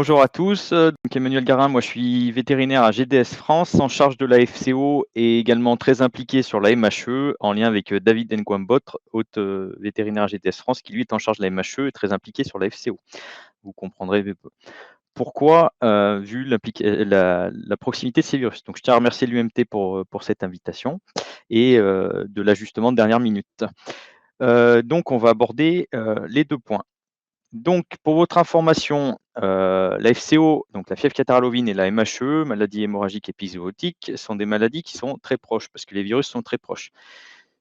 Bonjour à tous, donc Emmanuel Garin, moi je suis vétérinaire à GDS France, en charge de la FCO et également très impliqué sur la MHE en lien avec David Ngouambot, hôte vétérinaire à GDS France, qui lui est en charge de la MHE et très impliqué sur la FCO. Vous comprendrez pourquoi, vu la proximité de ces virus. Donc je tiens à remercier l'UMT pour cette invitation et de l'ajustement de dernière minute. Donc on va aborder les deux points. Donc, pour votre information, la FCO, donc la fièvre catarrhale ovine et la MHE, maladie hémorragique épizootique, sont des maladies qui sont très proches parce que les virus sont très proches.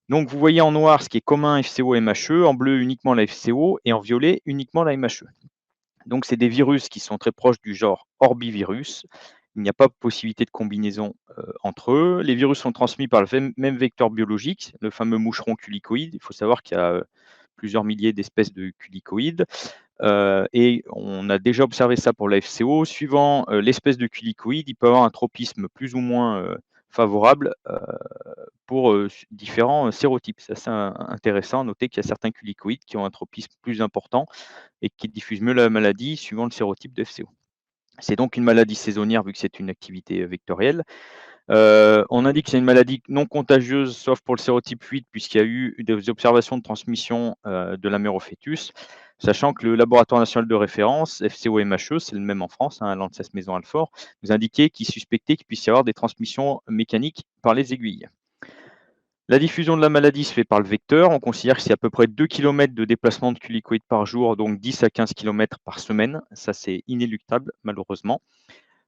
Donc, vous voyez en noir ce qui est commun FCO et MHE, en bleu uniquement la FCO et en violet uniquement la MHE. Donc, c'est des virus qui sont très proches du genre orbivirus. Il n'y a pas de possibilité de combinaison entre eux. Les virus sont transmis par le même vecteur biologique, le fameux moucheron culicoïde. Il faut savoir qu'il y a plusieurs milliers d'espèces de culicoïdes. Et on a déjà observé ça pour la FCO. Suivant l'espèce de culicoïde, il peut avoir un tropisme plus ou moins favorable pour différents sérotypes. C'est assez intéressant à noter qu'il y a certains culicoïdes qui ont un tropisme plus important et qui diffusent mieux la maladie suivant le sérotype de FCO. C'est donc une maladie saisonnière vu que c'est une activité vectorielle. On indique que c'est une maladie non contagieuse, sauf pour le sérotype 8, puisqu'il y a eu des observations de transmission de la mère au fœtus, sachant que le laboratoire national de référence, FCO-MHE, c'est le même en France, hein, l'ANSES Maison Alfort, nous indiquait qu'il suspectait qu'il puisse y avoir des transmissions mécaniques par les aiguilles. La diffusion de la maladie se fait par le vecteur. On considère que c'est à peu près 2 km de déplacement de culicoïdes par jour, donc 10 à 15 km par semaine. Ça, c'est inéluctable, malheureusement.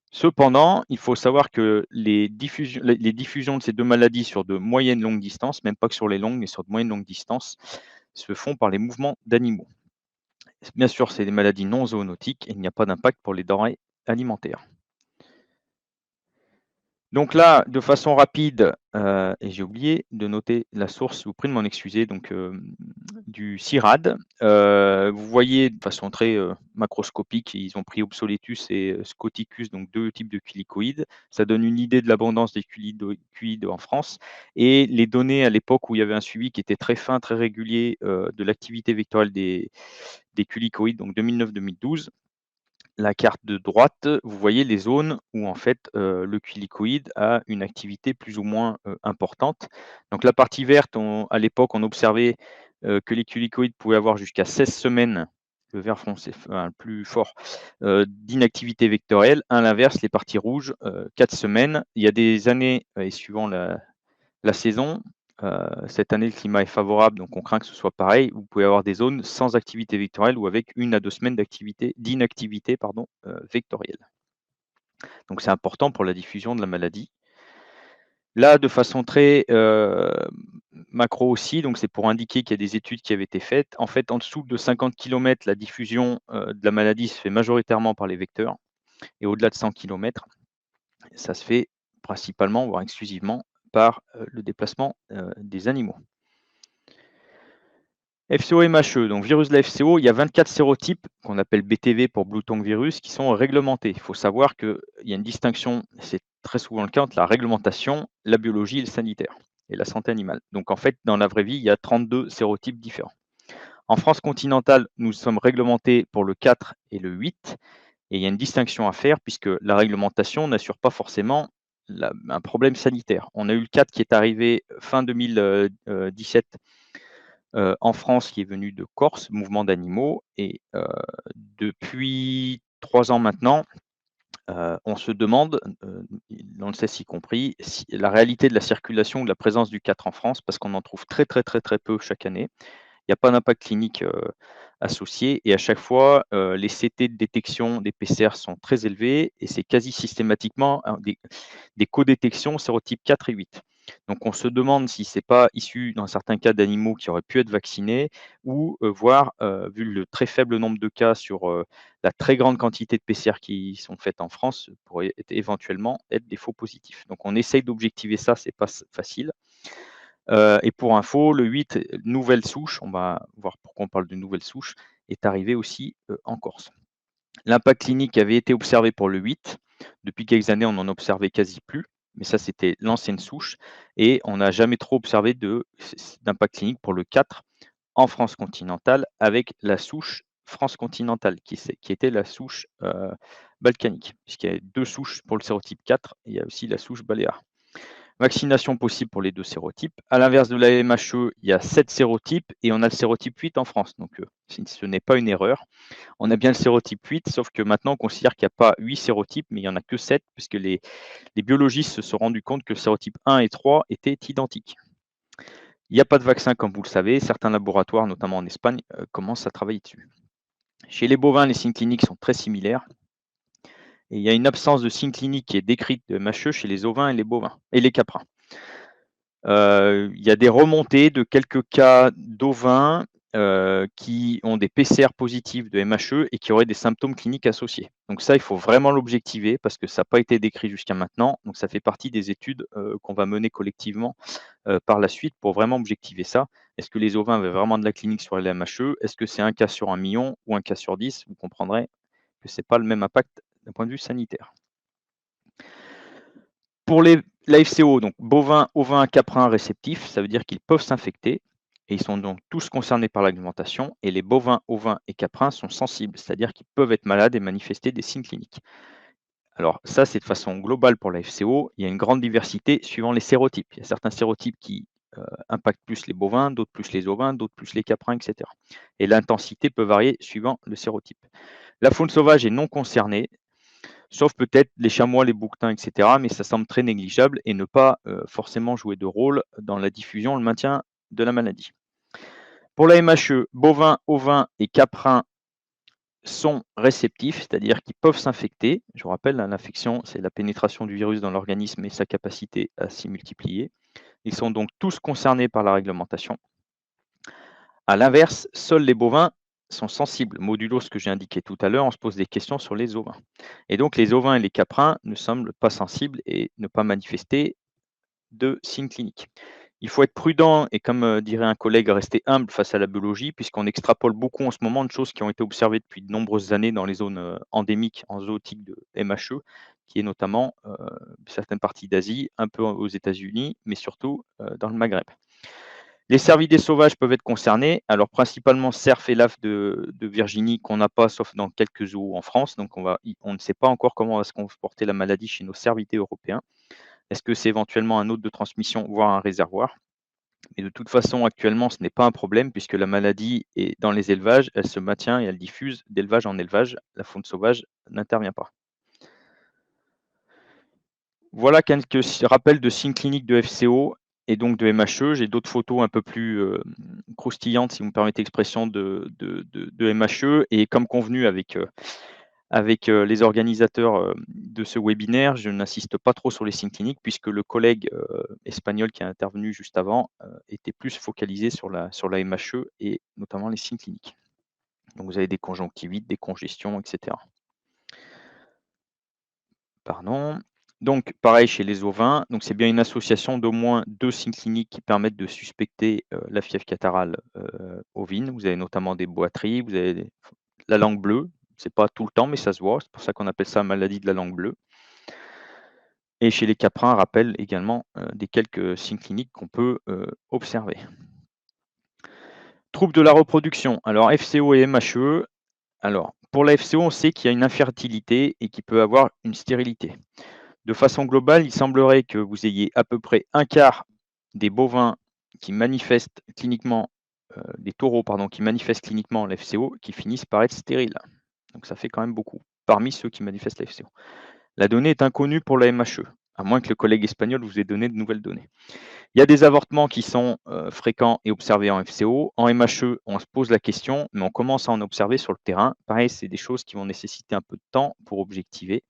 Cependant, il faut savoir que les diffusions de ces deux maladies sur de moyennes longues distances, même pas que sur les longues, mais sur de moyennes longues distances, se font par les mouvements d'animaux. Bien sûr, c'est des maladies non zoonotiques et il n'y a pas d'impact pour les denrées alimentaires. Donc là, de façon rapide, et j'ai oublié de noter la source, je vous prie de m'en excuser, donc du CIRAD. Vous voyez de façon très macroscopique, ils ont pris Obsoletus et Scoticus, donc deux types de culicoïdes. Ça donne une idée de l'abondance des culicoïdes en France. Et les données à l'époque où il y avait un suivi qui était très fin, très régulier de l'activité vectorielle des culicoïdes, donc 2009-2012. La carte de droite, vous voyez les zones où en fait le culicoïde a une activité plus ou moins importante. Donc la partie verte, à l'époque, on observait que les culicoïdes pouvaient avoir jusqu'à 16 semaines, le vert foncé, enfin, plus fort, d'inactivité vectorielle. À l'inverse, les parties rouges, 4 semaines. Il y a des années, et suivant la saison, cette année, le climat est favorable, donc on craint que ce soit pareil. Vous pouvez avoir des zones sans activité vectorielle ou avec 1 à 2 semaines d'inactivité vectorielle. Donc c'est important pour la diffusion de la maladie. Là, de façon très macro aussi, donc c'est pour indiquer qu'il y a des études qui avaient été faites. En fait, en dessous de 50 km, la diffusion de la maladie se fait majoritairement par les vecteurs et au-delà de 100 km, ça se fait principalement, voire exclusivement, par le déplacement des animaux. FCO-MHE, donc virus de la FCO, il y a 24 sérotypes qu'on appelle BTV pour Blue Tongue Virus qui sont réglementés. Il faut savoir qu'il y a une distinction, c'est très souvent le cas, entre la réglementation, la biologie et le sanitaire et la santé animale. Donc en fait, dans la vraie vie, il y a 32 sérotypes différents. En France continentale, nous sommes réglementés pour le 4 et le 8 et il y a une distinction à faire puisque la réglementation n'assure pas forcément un problème sanitaire. On a eu le 4 qui est arrivé fin 2017 en France, qui est venu de Corse, mouvement d'animaux. Et depuis 3 ans maintenant, on se demande, l'ANSES y compris, si la réalité de la circulation ou de la présence du 4 en France, parce qu'on en trouve très, très, très, très peu chaque année. Il n'y a pas d'impact clinique associé et à chaque fois, les CT de détection des PCR sont très élevés et c'est quasi systématiquement des co-détections sérotypes 4 et 8. Donc on se demande si ce n'est pas issu, dans certains cas, d'animaux qui auraient pu être vaccinés ou voire, vu le très faible nombre de cas sur la très grande quantité de PCR qui sont faites en France, pourraient éventuellement être des faux positifs. Donc on essaye d'objectiver ça, c'est pas facile. Et pour info, le 8, nouvelle souche, on va voir pourquoi on parle de nouvelle souche, est arrivé aussi en Corse. L'impact clinique avait été observé pour le 8. Depuis quelques années, on n'en observait quasi plus, mais ça, c'était l'ancienne souche. Et on n'a jamais trop observé d'impact clinique pour le 4 en France continentale avec la souche France continentale, qui était la souche balkanique, puisqu'il y a 2 souches pour le sérotype 4 et il y a aussi la souche baléare. Vaccination possible pour les 2 sérotypes. À l'inverse de la MHE, il y a 7 sérotypes et on a le sérotype 8 en France. Donc, ce n'est pas une erreur. On a bien le sérotype 8, sauf que maintenant, on considère qu'il n'y a pas 8 sérotypes, mais il n'y en a que 7, puisque les biologistes se sont rendus compte que le sérotype 1 et 3 étaient identiques. Il n'y a pas de vaccin, comme vous le savez. Certains laboratoires, notamment en Espagne, commencent à travailler dessus. Chez les bovins, les signes cliniques sont très similaires. Et il y a une absence de signes cliniques qui est décrite de MHE chez les ovins et les bovins et les caprins. Il y a des remontées de quelques cas d'ovins qui ont des PCR positifs de MHE et qui auraient des symptômes cliniques associés. Donc ça, il faut vraiment l'objectiver parce que ça n'a pas été décrit jusqu'à maintenant. Donc ça fait partie des études qu'on va mener collectivement par la suite pour vraiment objectiver ça. Est-ce que les ovins avaient vraiment de la clinique sur les MHE? Est-ce que c'est un cas sur 1 million ou un cas sur 10? Vous comprendrez que ce n'est pas le même impact d'un point de vue sanitaire. Pour la FCO, donc bovins, ovins, caprins réceptifs, ça veut dire qu'ils peuvent s'infecter et ils sont donc tous concernés par l'alimentation. Et les bovins, ovins et caprins sont sensibles, c'est-à-dire qu'ils peuvent être malades et manifester des signes cliniques. Alors ça, c'est de façon globale pour la FCO. Il y a une grande diversité suivant les sérotypes. Il y a certains sérotypes qui impactent plus les bovins, d'autres plus les ovins, d'autres plus les caprins, etc. Et l'intensité peut varier suivant le sérotype. La faune sauvage est non concernée, sauf peut-être les chamois, les bouquetins, etc. Mais ça semble très négligeable et ne pas forcément jouer de rôle dans la diffusion, le maintien de la maladie. Pour la MHE, bovins, ovins et caprins sont réceptifs, c'est-à-dire qu'ils peuvent s'infecter. Je vous rappelle, l'infection, c'est la pénétration du virus dans l'organisme et sa capacité à s'y multiplier. Ils sont donc tous concernés par la réglementation. À l'inverse, seuls les bovins sont sensibles. Modulo ce que j'ai indiqué tout à l'heure, on se pose des questions sur les ovins. Et donc les ovins et les caprins ne semblent pas sensibles et ne pas manifester de signes cliniques. Il faut être prudent et, comme dirait un collègue, rester humble face à la biologie, puisqu'on extrapole beaucoup en ce moment de choses qui ont été observées depuis de nombreuses années dans les zones endémiques en zootique de MHE, qui est notamment certaines parties d'Asie, un peu aux États-Unis, mais surtout dans le Maghreb. Les cervidés sauvages peuvent être concernés, alors principalement cerfs et laves de Virginie qu'on n'a pas, sauf dans quelques zoos en France. Donc on ne sait pas encore comment va se comporter la maladie chez nos cervidés européens. Est-ce que c'est éventuellement un hôte de transmission, voire un réservoir? Mais de toute façon, actuellement, ce n'est pas un problème puisque la maladie est dans les élevages, elle se maintient et elle diffuse d'élevage en élevage. La faune sauvage n'intervient pas. Voilà quelques rappels de signes cliniques de FCO et donc de MHE. J'ai d'autres photos un peu plus croustillantes, si vous me permettez l'expression, de MHE. Et comme convenu avec les organisateurs de ce webinaire, je n'insiste pas trop sur les signes cliniques puisque le collègue espagnol qui est intervenu juste avant était plus focalisé sur la MHE et notamment les signes cliniques. Donc vous avez des conjonctivites, des congestions, etc. Pardon. Donc pareil chez les ovins, donc c'est bien une association d'au moins 2 signes cliniques qui permettent de suspecter la fièvre catarrhale ovine. Vous avez notamment des boiteries, vous avez la langue bleue, c'est pas tout le temps mais ça se voit, c'est pour ça qu'on appelle ça maladie de la langue bleue. Et chez les caprins, rappelle également des quelques signes cliniques qu'on peut observer. Troubles de la reproduction, alors FCO et MHE. Alors pour la FCO, on sait qu'il y a une infertilité et qu'il peut avoir une stérilité. De façon globale, il semblerait que vous ayez à peu près un quart des bovins qui manifestent cliniquement, des taureaux pardon, qui manifestent cliniquement l'FCO qui finissent par être stériles. Donc ça fait quand même beaucoup, parmi ceux qui manifestent la FCO. La donnée est inconnue pour la MHE, à moins que le collègue espagnol vous ait donné de nouvelles données. Il y a des avortements qui sont fréquents et observés en FCO. En MHE, on se pose la question, mais on commence à en observer sur le terrain. Pareil, c'est des choses qui vont nécessiter un peu de temps pour objectiver.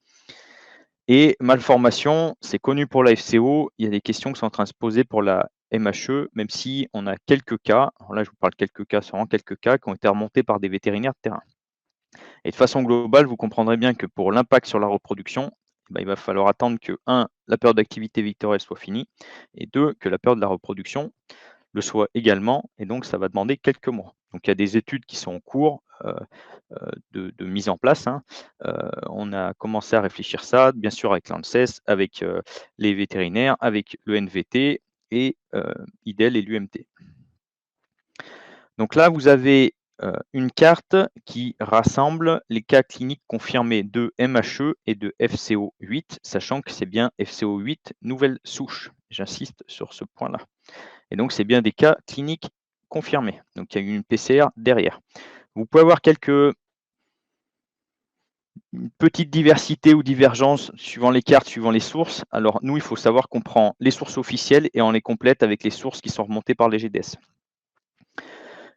Et malformation, c'est connu pour la FCO. Il y a des questions qui sont en train de se poser pour la MHE, même si on a quelques cas, alors là je vous parle de quelques cas, c'est vraiment quelques cas qui ont été remontés par des vétérinaires de terrain. Et de façon globale, vous comprendrez bien que pour l'impact sur la reproduction, il va falloir attendre que, 1, la période d'activité victorielle soit finie, et 2, que la période de la reproduction le soit également, et donc ça va demander quelques mois. Donc il y a des études qui sont en cours de mise en place. On a commencé à réfléchir ça, bien sûr avec l'ANSES, avec les vétérinaires, avec le NVT et IDEL et l'UMT. Donc là, vous avez une carte qui rassemble les cas cliniques confirmés de MHE et de FCO8, sachant que c'est bien FCO8 nouvelle souche. J'insiste sur ce point-là. Et donc, c'est bien des cas cliniques confirmés. Donc, il y a une PCR derrière. Vous pouvez avoir une petite diversité ou divergence suivant les cartes, suivant les sources. Alors, nous, il faut savoir qu'on prend les sources officielles et on les complète avec les sources qui sont remontées par les GDS.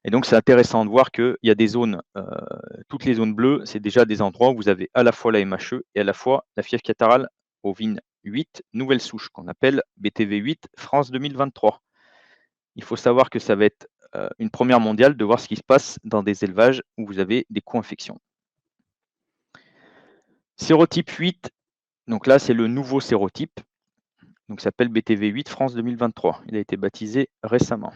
Et donc, c'est intéressant de voir qu'il y a des zones, toutes les zones bleues, c'est déjà des endroits où vous avez à la fois la MHE et à la fois la fièvre catarrhale ovine 8, nouvelle souche, qu'on appelle BTV8 France 2023. Il faut savoir que ça va être une première mondiale de voir ce qui se passe dans des élevages où vous avez des co-infections. Sérotype 8, donc là, c'est le nouveau sérotype. Donc, ça s'appelle BTV8 France 2023. Il a été baptisé récemment.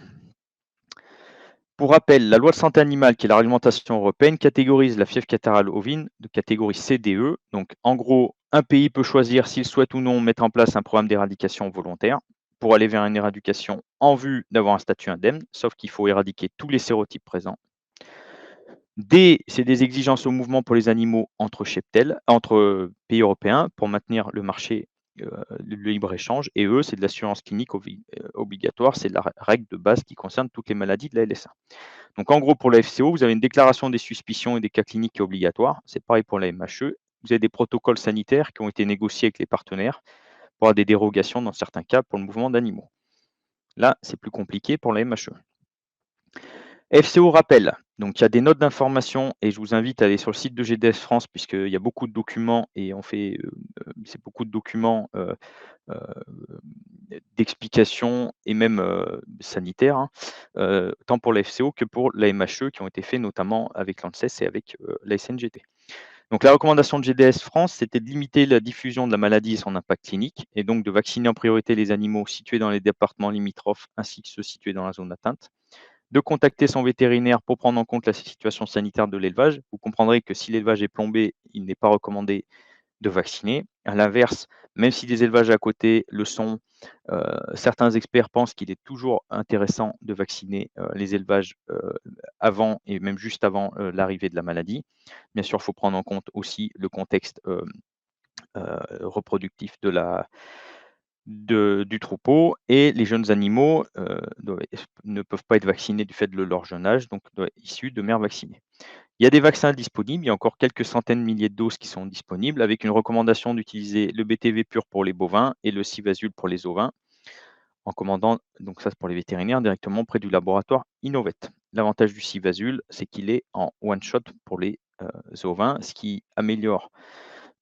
Pour rappel, la loi de santé animale, qui est la réglementation européenne, catégorise la fièvre catarrhale ovine de catégorie CDE. Donc, en gros, un pays peut choisir s'il souhaite ou non mettre en place un programme d'éradication volontaire pour aller vers une éradication en vue d'avoir un statut indemne, sauf qu'il faut éradiquer tous les sérotypes présents. D, c'est des exigences au mouvement pour les animaux entre cheptels, entre pays européens pour maintenir le marché, le libre-échange. Et E, c'est de l'assurance clinique obligatoire, c'est la règle de base qui concerne toutes les maladies de la LSA. Donc en gros, pour la FCO, vous avez une déclaration des suspicions et des cas cliniques qui est obligatoire. C'est pareil pour la MHE. Vous avez des protocoles sanitaires qui ont été négociés avec les partenaires pour avoir des dérogations dans certains cas pour le mouvement d'animaux. Là, c'est plus compliqué pour la MHE. FCO rappel, donc il y a des notes d'information et je vous invite à aller sur le site de GDS France puisqu'il y a beaucoup de documents et on fait c'est beaucoup de documents d'explications et même sanitaires, hein, tant pour la FCO que pour la MHE qui ont été faits notamment avec l'ANSES et avec la SNGT. Donc la recommandation de GDS France, c'était de limiter la diffusion de la maladie et son impact clinique et donc de vacciner en priorité les animaux situés dans les départements limitrophes ainsi que ceux situés dans la zone atteinte, de contacter son vétérinaire pour prendre en compte la situation sanitaire de l'élevage. Vous comprendrez que si l'élevage est plombé, il n'est pas recommandé de vacciner. À l'inverse, même si des élevages à côté le sont, certains experts pensent qu'il est toujours intéressant de vacciner les élevages avant et même juste avant l'arrivée de la maladie. Bien sûr, il faut prendre en compte aussi le contexte reproductif du troupeau et les jeunes animaux ne peuvent pas être vaccinés du fait de leur jeune âge, donc issus de mères vaccinées. Il y a des vaccins disponibles, il y a encore quelques centaines de milliers de doses qui sont disponibles, avec une recommandation d'utiliser le BTV pur pour les bovins et le Civazule pour les ovins, en commandant, donc ça c'est pour les vétérinaires, directement près du laboratoire Innovet. L'avantage du Civazule, c'est qu'il est en one-shot pour les ovins, ce qui améliore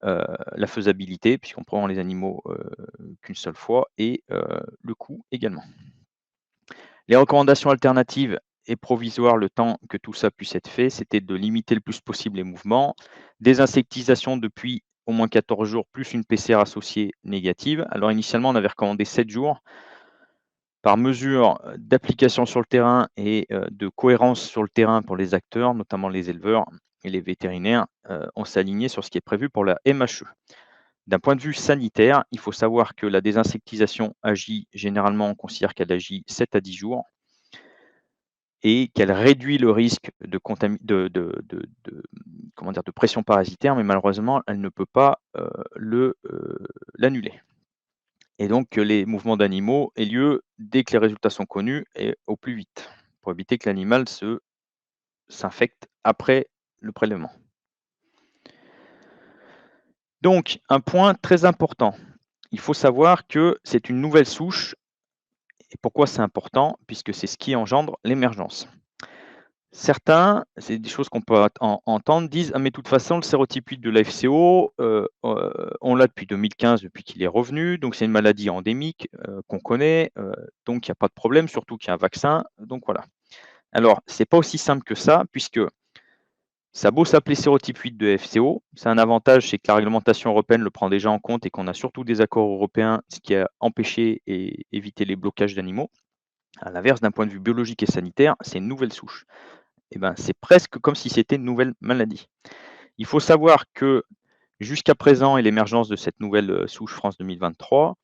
la faisabilité, puisqu'on prend les animaux qu'une seule fois, et le coût également. Les recommandations alternatives et provisoires, le temps que tout ça puisse être fait, c'était de limiter le plus possible les mouvements, désinsectisation depuis au moins 14 jours, plus une PCR associée négative. Alors initialement, on avait recommandé 7 jours. Par mesure d'application sur le terrain et de cohérence sur le terrain pour les acteurs, notamment les éleveurs et les vétérinaires, on s'est aligné sur ce qui est prévu pour la MHE. D'un point de vue sanitaire, il faut savoir que la désinsectisation agit généralement, on considère qu'elle agit 7 à 10 jours et qu'elle réduit le risque de pression parasitaire, mais malheureusement, elle ne peut pas l'annuler. Et donc que les mouvements d'animaux aient lieu dès que les résultats sont connus et au plus vite, pour éviter que l'animal s'infecte après le prélèvement. Donc, un point très important, il faut savoir que c'est une nouvelle souche. Et pourquoi c'est important? Puisque c'est ce qui engendre l'émergence. Certains, c'est des choses qu'on peut entendre, disent: «Ah mais de toute façon, le sérotype 8 de la FCO, on l'a depuis 2015, depuis qu'il est revenu, donc c'est une maladie endémique, qu'on connaît, donc il y a pas de problème, surtout qu'il y a un vaccin, donc voilà». Alors, c'est pas aussi simple que ça, puisque ça a beau s'appeler sérotype 8 de FCO, c'est un avantage, c'est que la réglementation européenne le prend déjà en compte et qu'on a surtout des accords européens, ce qui a empêché et évité les blocages d'animaux. À l'inverse, d'un point de vue biologique et sanitaire, c'est une nouvelle souche. Eh ben, c'est presque comme si c'était une nouvelle maladie. Il faut savoir que jusqu'à présent et l'émergence de cette nouvelle souche France 2023,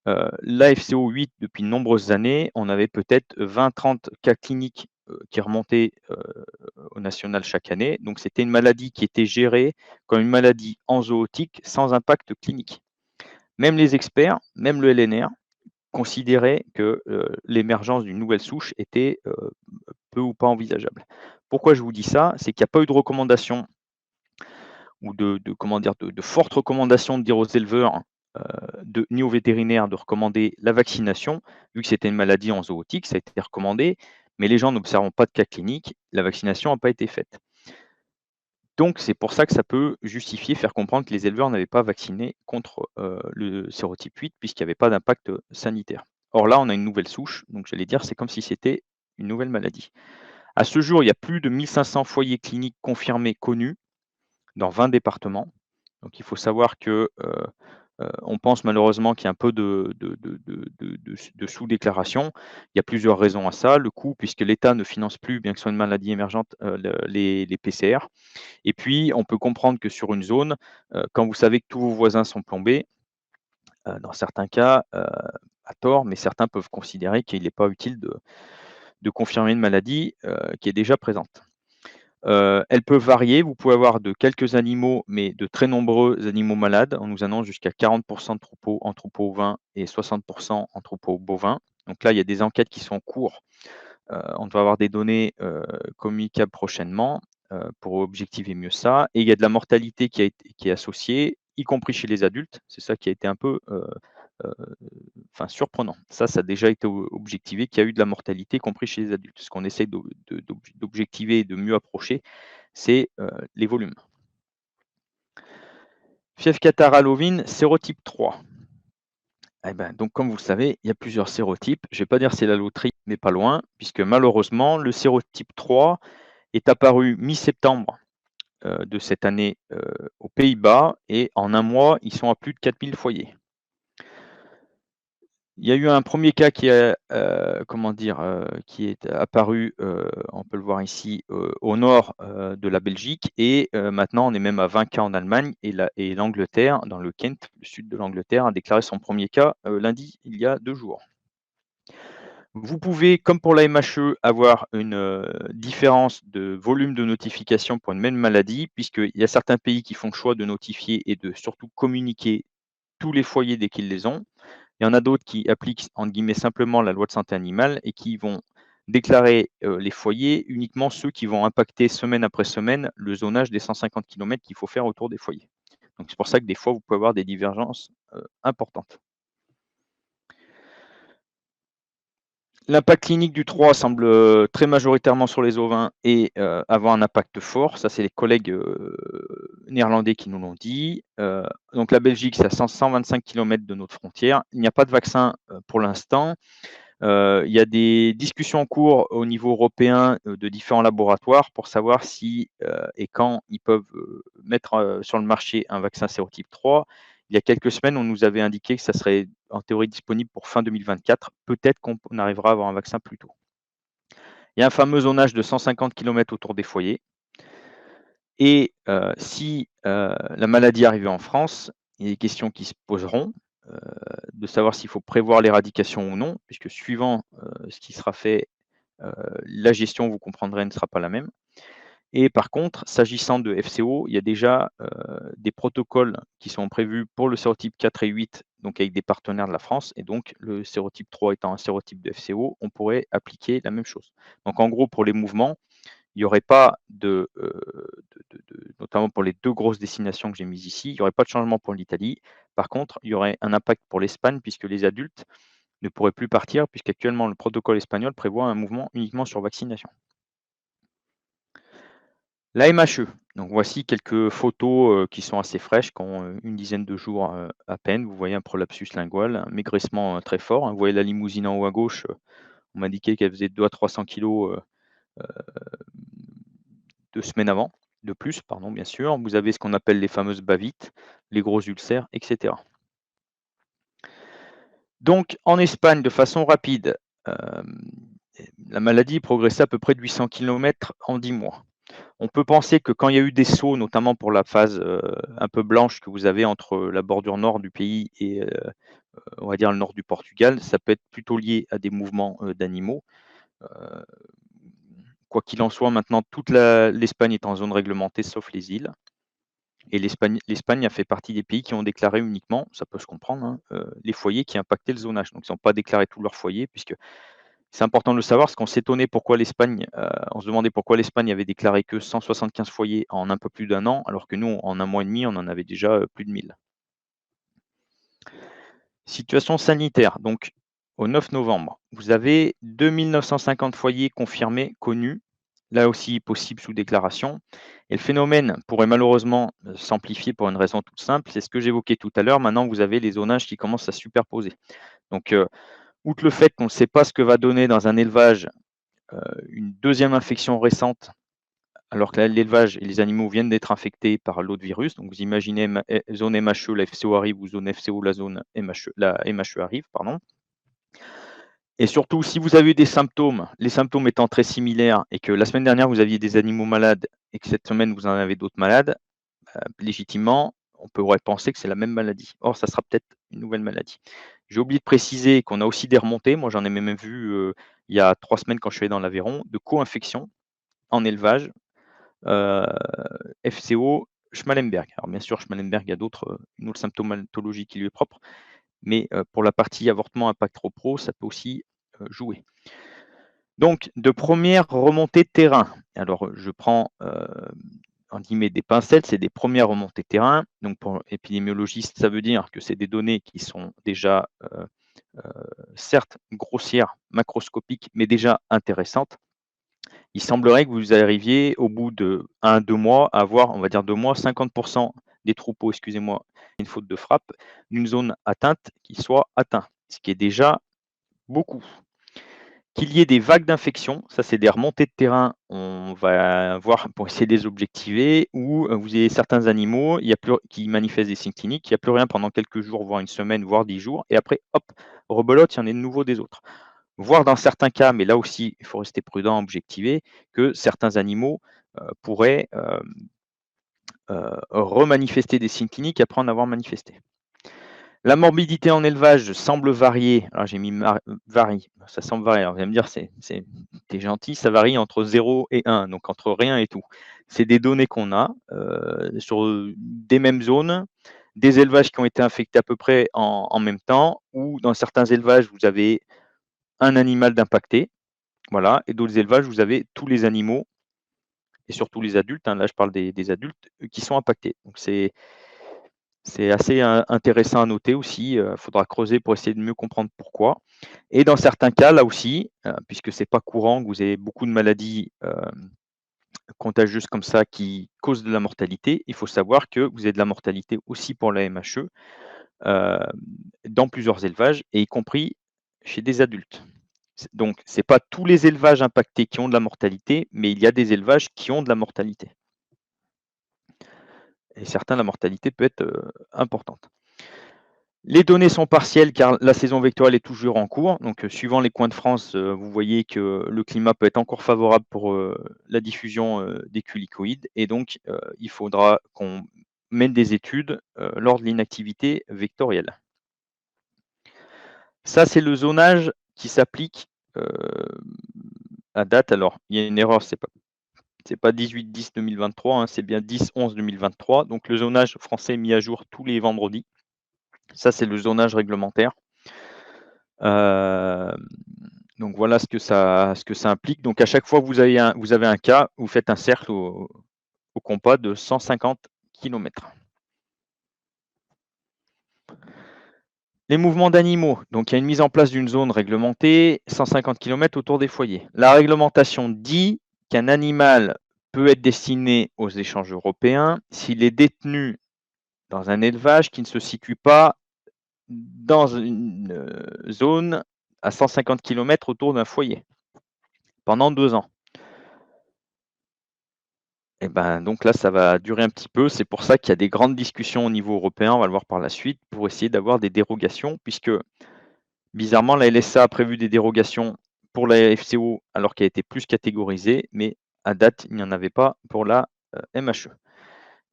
la FCO 8, depuis de nombreuses années, on avait peut-être 20-30 cas cliniques qui remontait au national chaque année. Donc c'était une maladie qui était gérée comme une maladie en zootique sans impact clinique. Même les experts, même le LNR, considéraient que l'émergence d'une nouvelle souche était peu ou pas envisageable. Pourquoi je vous dis ça? C'est qu'il n'y a pas eu de recommandation ou de fortes recommandations de dire aux éleveurs ni aux vétérinaires de recommander la vaccination, vu que c'était une maladie en zootique, ça a été recommandé, mais les gens n'observant pas de cas cliniques, la vaccination n'a pas été faite. Donc c'est pour ça que ça peut justifier, faire comprendre que les éleveurs n'avaient pas vacciné contre le sérotype 8 puisqu'il n'y avait pas d'impact sanitaire. Or là, on a une nouvelle souche, donc j'allais dire, c'est comme si c'était une nouvelle maladie. À ce jour, il y a plus de 1500 foyers cliniques confirmés connus dans 20 départements. Donc il faut savoir que on pense malheureusement qu'il y a un peu de sous-déclaration. Il y a plusieurs raisons à ça. Le coût, puisque l'État ne finance plus, bien que ce soit une maladie émergente, les PCR. Et puis, on peut comprendre que sur une zone, quand vous savez que tous vos voisins sont plombés, dans certains cas, à tort, mais certains peuvent considérer qu'il n'est pas utile de confirmer une maladie qui est déjà présente. Elles peuvent varier. Vous pouvez avoir de quelques animaux, mais de très nombreux animaux malades. On nous annonce jusqu'à 40 de troupeaux en troupeaux ovins et 60 en troupeaux bovins. Donc là, il y a des enquêtes qui sont en cours. On doit avoir des données communicables prochainement pour objectiver mieux ça. Et il y a de la mortalité qui est associée, y compris chez les adultes. C'est ça qui a été un peu surprenant. Ça a déjà été objectivé qu'il y a eu de la mortalité, y compris chez les adultes. Ce qu'on essaie d'objectiver et de mieux approcher, c'est les volumes. Fièvre catarrhale ovine, sérotype 3. Eh ben, donc, comme vous le savez, il y a plusieurs sérotypes. Je ne vais pas dire c'est la loterie, mais pas loin, puisque malheureusement, le sérotype 3 est apparu mi-septembre de cette année aux Pays-Bas, et en un mois, ils sont à plus de 4000 foyers. Il y a eu un premier cas qui est apparu, on peut le voir ici, au nord de la Belgique, et maintenant on est même à 20 cas en Allemagne, et l'Angleterre, dans le Kent, le sud de l'Angleterre, a déclaré son premier cas lundi, il y a 2 jours. Vous pouvez, comme pour la MHE, avoir une différence de volume de notification pour une même maladie, puisqu'il y a certains pays qui font le choix de notifier et de surtout communiquer tous les foyers dès qu'ils les ont. Il y en a d'autres qui appliquent, entre guillemets, simplement la loi de santé animale et qui vont déclarer les foyers uniquement ceux qui vont impacter semaine après semaine le zonage des 150 km qu'il faut faire autour des foyers. Donc c'est pour ça que des fois, vous pouvez avoir des divergences importantes. L'impact clinique du 3 semble très majoritairement sur les ovins et avoir un impact fort. Ça, c'est les collègues néerlandais qui nous l'ont dit. Donc la Belgique, c'est à 125 km de notre frontière. Il n'y a pas de vaccin pour l'instant. Il y a des discussions en cours au niveau européen de différents laboratoires pour savoir si et quand ils peuvent mettre sur le marché un vaccin sérotype 3. Il y a quelques semaines, on nous avait indiqué que ça serait en théorie disponible pour fin 2024. Peut-être qu'on arrivera à avoir un vaccin plus tôt. Il y a un fameux zonage de 150 km autour des foyers. Et si la maladie arrivait en France, il y a des questions qui se poseront, de savoir s'il faut prévoir l'éradication ou non, puisque suivant ce qui sera fait, la gestion, vous comprendrez, ne sera pas la même. Et par contre, s'agissant de FCO, il y a déjà des protocoles qui sont prévus pour le sérotype 4 et 8, donc avec des partenaires de la France, et donc le sérotype 3 étant un sérotype de FCO, on pourrait appliquer la même chose. Donc en gros, pour les mouvements, il n'y aurait pas notamment pour les 2 grosses destinations que j'ai mises ici, il n'y aurait pas de changement pour l'Italie. Par contre, il y aurait un impact pour l'Espagne, puisque les adultes ne pourraient plus partir, puisqu'actuellement le protocole espagnol prévoit un mouvement uniquement sur vaccination. La MHE, donc voici quelques photos qui sont assez fraîches, qui ont une dizaine de jours à peine. Vous voyez un prolapsus lingual, un maigrissement très fort. Vous voyez la limousine en haut à gauche, on m'a indiqué qu'elle faisait 200 à 300 kg 2 semaines avant, de plus, pardon, bien sûr. Vous avez ce qu'on appelle les fameuses bavites, les gros ulcères, etc. Donc en Espagne, de façon rapide, la maladie progressait à peu près de 800 km en 10 mois. On peut penser que quand il y a eu des sauts, notamment pour la phase un peu blanche que vous avez entre la bordure nord du pays et on va dire le nord du Portugal, ça peut être plutôt lié à des mouvements d'animaux. quoi qu'il en soit, maintenant, toute l'Espagne est en zone réglementée, sauf les îles. Et l'Espagne a fait partie des pays qui ont déclaré uniquement, ça peut se comprendre, hein, les foyers qui impactaient le zonage. Donc, ils n'ont pas déclaré tous leurs foyers, puisque c'est important de le savoir, parce qu'on s'étonnait pourquoi l'Espagne, on se demandait pourquoi l'Espagne avait déclaré que 175 foyers en un peu plus d'un an, alors que nous, en un mois et demi, on en avait déjà plus de 1000. Situation sanitaire. Donc, au 9 novembre, vous avez 2950 foyers confirmés, connus, là aussi possible sous déclaration. Et le phénomène pourrait malheureusement s'amplifier pour une raison toute simple, c'est ce que j'évoquais tout à l'heure. Maintenant, vous avez les zonages qui commencent à se superposer. Donc, outre le fait qu'on ne sait pas ce que va donner dans un élevage une deuxième infection récente, alors que l'élevage et les animaux viennent d'être infectés par l'autre virus. Donc, vous imaginez zone MHE, la FCO arrive, ou zone FCO, la zone MHE, la MHE arrive, pardon. Et surtout, si vous avez des symptômes, les symptômes étant très similaires, et que la semaine dernière, vous aviez des animaux malades, et que cette semaine, vous en avez d'autres malades, légitimement, on pourrait penser que c'est la même maladie. Or, ça sera peut-être une nouvelle maladie. J'ai oublié de préciser qu'on a aussi des remontées. Moi, j'en ai même vu il y a 3 semaines quand je suis allé dans l'Aveyron, de co-infection en élevage, FCO, Schmallenberg. Alors bien sûr, Schmallenberg, il y a une autre symptomatologie qui lui est propre, mais pour la partie avortement impact repro, ça peut aussi jouer. Donc, de premières remontées de terrain. Alors, je prends en guillemets des pincettes, c'est des premières remontées de terrain. Donc, pour épidémiologiste, ça veut dire que c'est des données qui sont déjà, certes grossières, macroscopiques, mais déjà intéressantes. Il semblerait que vous arriviez au bout de 1-2 mois à avoir, on va dire 2 mois, 50% des troupeaux, excusez-moi, une faute de frappe, d'une zone atteinte qui soit atteint, ce qui est déjà beaucoup. Qu'il y ait des vagues d'infection, ça c'est des remontées de terrain, on va voir pour essayer de les objectiver, ou vous avez certains animaux qui manifestent des signes cliniques, il n'y a plus rien pendant quelques jours, voire une semaine, voire 10 jours, et après, hop, rebelote, il y en a de nouveau des autres. Voire dans certains cas, mais là aussi, il faut rester prudent, objectiver, que certains animaux pourraient remanifester des signes cliniques après en avoir manifesté. La morbidité en élevage semble varier. Alors j'ai mis varie, ça semble varier. Alors vous allez me dire, t'es gentil, ça varie entre 0 et 1, donc entre rien et tout. C'est des données qu'on a sur des mêmes zones, des élevages qui ont été infectés à peu près en même temps, ou dans certains élevages, vous avez un animal d'impacté, voilà, et d'autres élevages, vous avez tous les animaux, et surtout les adultes, hein, là je parle des adultes, qui sont impactés. Donc c'est assez intéressant à noter aussi, il faudra creuser pour essayer de mieux comprendre pourquoi. Et dans certains cas, là aussi, puisque c'est pas courant que vous avez beaucoup de maladies contagieuses comme ça qui causent de la mortalité, il faut savoir que vous avez de la mortalité aussi pour la MHE dans plusieurs élevages, et y compris chez des adultes. Donc, ce n'est pas tous les élevages impactés qui ont de la mortalité, mais il y a des élevages qui ont de la mortalité. Et certains, la mortalité peut être importante. Les données sont partielles car la saison vectorielle est toujours en cours. Donc, suivant les coins de France, vous voyez que le climat peut être encore favorable pour la diffusion des culicoïdes. Et donc, il faudra qu'on mène des études lors de l'inactivité vectorielle. Ça, c'est le zonage qui s'applique à date. Alors, il y a une erreur, c'est pas 18-10-2023, hein, c'est bien 10-11-2023. Donc, le zonage français est mis à jour tous les vendredis. Ça, c'est le zonage réglementaire. Donc, voilà ce que ça implique. Donc, à chaque fois que vous avez un cas, vous faites un cercle au compas de 150 km. Les mouvements d'animaux. Donc, il y a une mise en place d'une zone réglementée, 150 km autour des foyers. La réglementation dit qu'un animal peut être destiné aux échanges européens s'il est détenu dans un élevage qui ne se situe pas dans une zone à 150 km autour d'un foyer pendant 2 ans. Et ben, donc là, ça va durer un petit peu. C'est pour ça qu'il y a des grandes discussions au niveau européen, on va le voir par la suite, pour essayer d'avoir des dérogations, puisque bizarrement, la LSA a prévu des dérogations pour la FCO alors qu'elle était plus catégorisée, mais à date, il n'y en avait pas pour la MHE.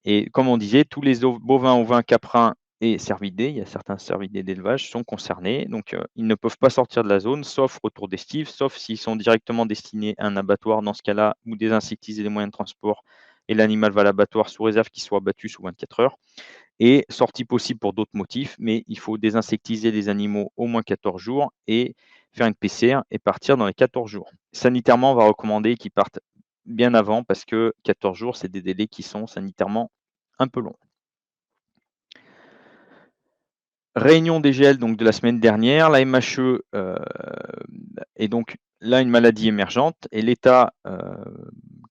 Et comme on disait, tous les bovins, ovins, caprins et cervidés, il y a certains cervidés d'élevage sont concernés, donc ils ne peuvent pas sortir de la zone, sauf retour d'estive, sauf s'ils sont directement destinés à un abattoir dans ce cas-là, ou désinsectiser les moyens de transport et l'animal va à l'abattoir sous réserve qu'il soit abattu sous 24 heures et sortie possible pour d'autres motifs, mais il faut désinsectiser les animaux au moins 14 jours et faire une PCR et partir dans les 14 jours. Sanitairement, on va recommander qu'ils partent bien avant parce que 14 jours, c'est des délais qui sont sanitairement un peu longs. Réunion DGL donc de la semaine dernière, la MHE est donc là une maladie émergente et l'État,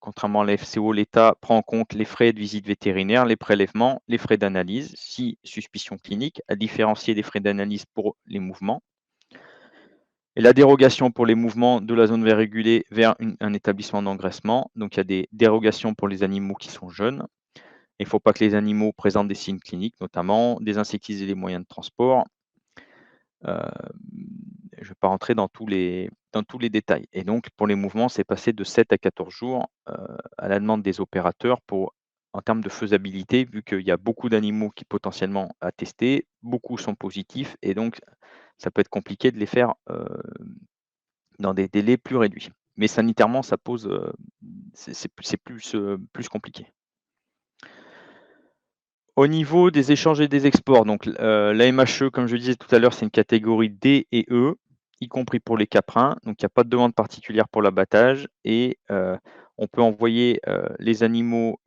contrairement à la FCO, l'État prend en compte les frais de visite vétérinaire, les prélèvements, les frais d'analyse, si suspicion clinique, à différencier des frais d'analyse pour les mouvements. Et la dérogation pour les mouvements de la zone vert régulée vers un établissement d'engraissement. Donc il y a des dérogations pour les animaux qui sont jeunes. Il ne faut pas que les animaux présentent des signes cliniques, notamment désinsectiser les moyens de transport. Je ne vais pas rentrer dans tous les détails. Et donc, pour les mouvements, c'est passé de 7 à 14 jours à la demande des opérateurs en termes de faisabilité, vu qu'il y a beaucoup d'animaux qui potentiellement à tester, beaucoup sont positifs, et donc ça peut être compliqué de les faire dans des délais plus réduits. Mais sanitairement, ça pose, c'est plus compliqué. Au niveau des échanges et des exports, donc la MHE, comme je disais tout à l'heure, c'est une catégorie D et E, y compris pour les caprins. Donc il n'y a pas de demande particulière pour l'abattage et on peut envoyer les animaux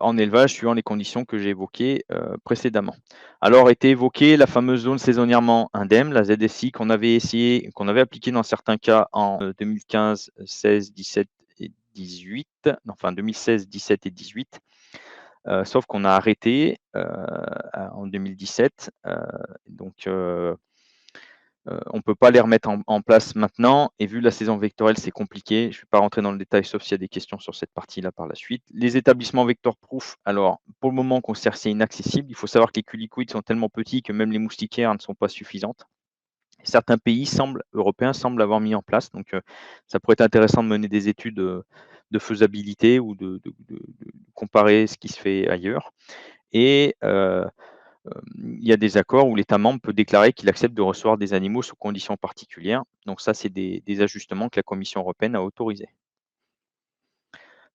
en élevage suivant les conditions que j'ai évoquées précédemment. Alors était évoquée la fameuse zone saisonnièrement indemne, la ZSI, qu'on avait appliquée dans certains cas en 2015, 16, 17 et 18, enfin 2016, 17 et 18. Sauf qu'on a arrêté en 2017. Donc, on ne peut pas les remettre en place maintenant. Et vu la saison vectorielle, c'est compliqué. Je ne vais pas rentrer dans le détail, sauf s'il y a des questions sur cette partie-là par la suite. Les établissements vector-proof, alors, pour le moment, considère c'est inaccessible. Il faut savoir que les culicoïdes sont tellement petits que même les moustiquaires ne sont pas suffisantes. Certains pays européens semblent l'avoir mis en place. Donc, ça pourrait être intéressant de mener des études de faisabilité ou de comparer ce qui se fait ailleurs. Et il y a des accords où l'État membre peut déclarer qu'il accepte de recevoir des animaux sous conditions particulières. Donc ça, c'est des ajustements que la Commission européenne a autorisés.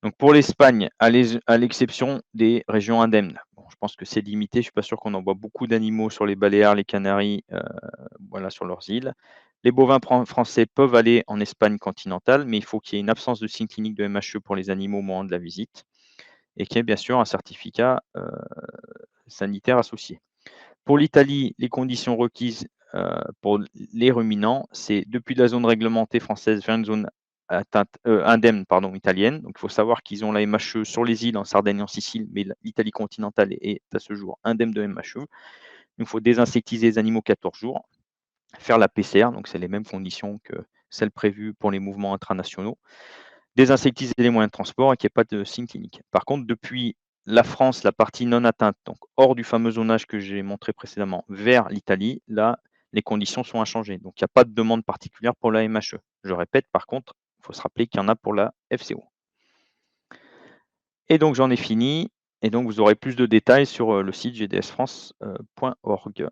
Donc pour l'Espagne, à l'exception des régions indemnes, bon, je pense que c'est limité. Je ne suis pas sûr qu'on envoie beaucoup d'animaux sur les Baléares, les Canaries, voilà, sur leurs îles. Les bovins français peuvent aller en Espagne continentale, mais il faut qu'il y ait une absence de signe clinique de MHE pour les animaux au moment de la visite et qu'il y ait bien sûr un certificat sanitaire associé. Pour l'Italie, les conditions requises pour les ruminants, c'est depuis la zone réglementée française vers une zone indemne italienne. Donc il faut savoir qu'ils ont la MHE sur les îles en Sardaigne et en Sicile, mais l'Italie continentale est à ce jour indemne de MHE. Il faut désinsectiser les animaux 14 jours, faire la PCR, donc c'est les mêmes conditions que celles prévues pour les mouvements intranationaux, désinsectiser les moyens de transport et qu'il n'y ait pas de signe clinique. Par contre, depuis la France, la partie non atteinte, donc hors du fameux zonage que j'ai montré précédemment, vers l'Italie, là, les conditions sont inchangées. Donc, il n'y a pas de demande particulière pour la MHE. Je répète, par contre, il faut se rappeler qu'il y en a pour la FCO. Et donc, j'en ai fini. Et donc, vous aurez plus de détails sur le site gdsfrance.org.